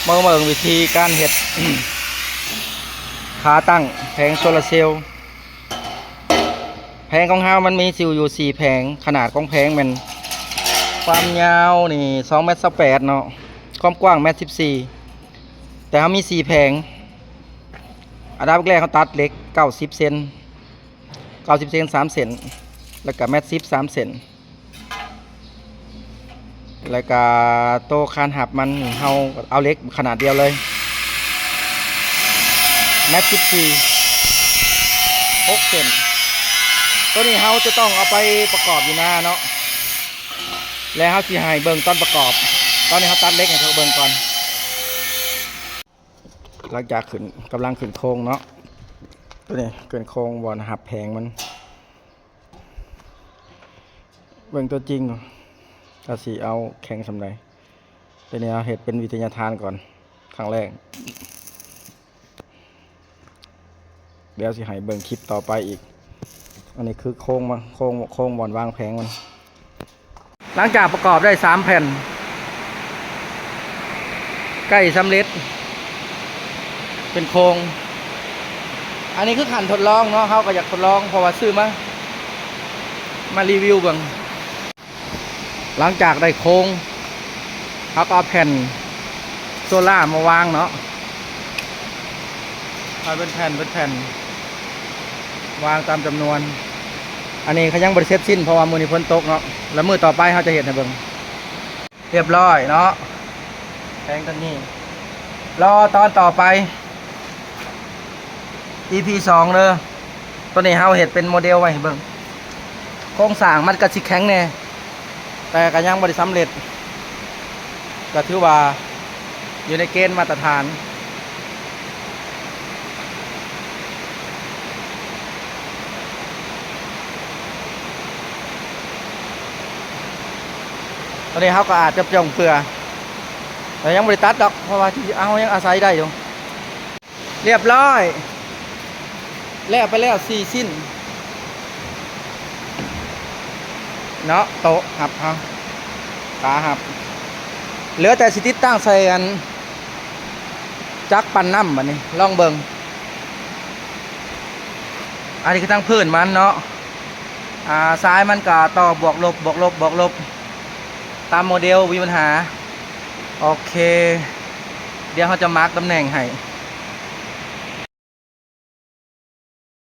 เมื่อวิธีการเห็ด ขาตั้งแผงโซลาร์เซลล์แผงของเฮามันมีซิวอยู่4แผงขนาดของแผงมันความยาวนี่2.28 เนาะความกว้าง1.14 แต่เขามี4แผงอันดับแรกเขาตัดเหล็ก90 เซน3 เซนแล้วก็1.10 3 เซนแล้วก็โตคานหับมันเขาเอาเหล็กขนาดเดียวเลย1.14 6 เซนตัวนี้เขาจะต้องเอาไปประกอบอยู่หน้าเนาะแล้วเขาสิให้เบิ่งตอนประกอบตอนนี้เขาตัดเล็กให้เขาเบิ่งก่อนหลังจากกำลังขึ้นโครงเนาะตัวนี้ขึ้นโครงบอลหับแผงมันเบิ่งตัวจริงก็สิเอาแข็งสำไรตัวนี้เอาเห็ดเป็นวิทยาทานก่อนครั้งแรกเดี๋ยวสิให้เบิ่งคลิปต่อไปอีกอันนี้คือโค้งบอลวางแผงมันหลังจากประกอบได้3 แผ่นใกล้สำเร็จเป็นโครงอันนี้คือขันทดลองเนาะเขาก็อยากทดลองเพราะว่าซื้อมารีวิวเบิ่งหลังจากได้โครงเขาก็เอาแผ่นโซล่ามาวางเนาะเอาเป็นแผ่นวางตามจำนวนอันนี้เขายังบริเสร็จสิ้นเพราะว่ามือนี้ฝนตกเนาะแล้วมือต่อไปเขาจะเห็นให้เบิ่งเรียบร้อยเนาะแผงตัวนี้รอตอนต่อไป EP 2เลยตัวนี้เขาเห็นเป็นโมเดลไว้ให้เบิ่งโครงสร้างมันกระชิกแข็งแน่แต่ก็ยังบริสำเร็จก็ถือว่าอยู่ในเกณฑ์มาตรฐานตอนนี้เขาก็อาจจะจงเผื่อแต่ยังบริตัดดอกเพราะว่าเอายังอาศัยได้อยู่เรียบร้อยแล้วไปแล้ว4 ชิ้นเนาะโต๊ะหับเอาขาหับเหลือแต่สิติดตั้งใส่กันจักปั่นน้ำแบบนี้ลองเบิงอันนี้คือตั้งพื้นมันเนาะซ้ายมันก็ต่อบวกลบตามโมเดลมีปัญหาโอเคเดี๋ยวเขาจะมาร์กตำแหน่งให้